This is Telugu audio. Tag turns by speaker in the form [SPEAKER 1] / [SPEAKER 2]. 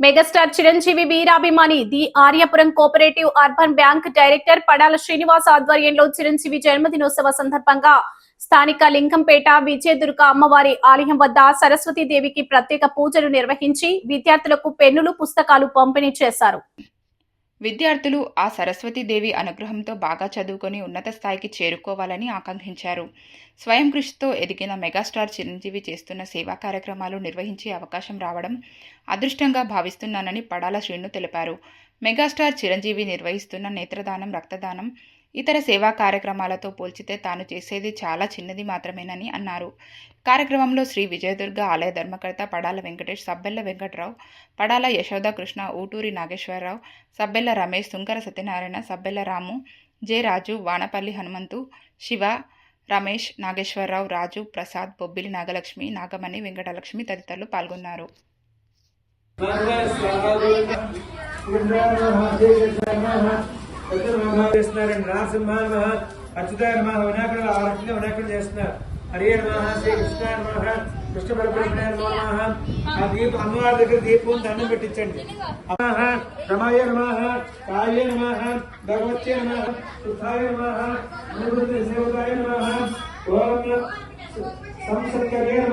[SPEAKER 1] మెగాస్టార్ చిరంజీవి వీరాభిమాని the Aryapuram cooperative urban bank director Padala Srinivas ఆధ్వర్యంలో చిరంజీవి జన్మదినోత్సవ సందర్భంగా స్థానిక లింగంపేట విజయదుర్గ అమ్మవారి ఆలయం వద్ద సరస్వతీదేవికి ప్రత్యేక పూజలు నిర్వహించి విద్యార్థులకు పెన్నులు పుస్తకాలు పంపిణీ చేశారు.
[SPEAKER 2] విద్యార్థులు ఆ సరస్వతీదేవి అనుగ్రహంతో బాగా చదువుకొని ఉన్నత స్థాయికి చేరుకోవాలని ఆకాంక్షించారు. స్వయం కృషితో ఎదిగిన మెగాస్టార్ చిరంజీవి చేస్తున్న సేవా కార్యక్రమాలు నిర్వహించే అవకాశం రావడం అదృష్టంగా భావిస్తున్నానని పడాల శ్రీను తెలిపారు. మెగాస్టార్ చిరంజీవి నిర్వహిస్తున్న నేత్రదానం, రక్తదానం, ఇతర సేవా కార్యక్రమాలతో పోల్చితే తాను చేసేది చాలా చిన్నది మాత్రమేనని అన్నారు. కార్యక్రమంలో శ్రీ విజయదుర్గ ఆలయ ధర్మకర్త పడాల వెంకటేష్, సబ్బెల్ల వెంకట్రావు, పడాల యశోద కృష్ణ, ఊటూరి నాగేశ్వరరావు, సబ్బెల్ల రమేష్, సుంకర సత్యనారాయణ, సబ్బెల్ల రాము, జె రాజు, వానపల్లి హనుమంతు, శివ, రమేష్, నాగేశ్వరరావు, రాజు, ప్రసాద్, బొబ్బిలి నాగలక్ష్మి, నాగమణి, వెంకటలక్ష్మి తదితరులు పాల్గొన్నారు.
[SPEAKER 3] హరే నమః, శ్రీ కృష్ణ నమః, కృష్ణ పరబ్రహ్మణే నమః. ఆ దీపం అమ్మవారి దగ్గర దీపం దండం పెట్టించండి. రమాయ నమః, కాయ నమః, భగవత్యే నమః, సుధాయ నమః, అనుభూతి సేవకాయ నమః, ఓం సంసర్గరే నమః.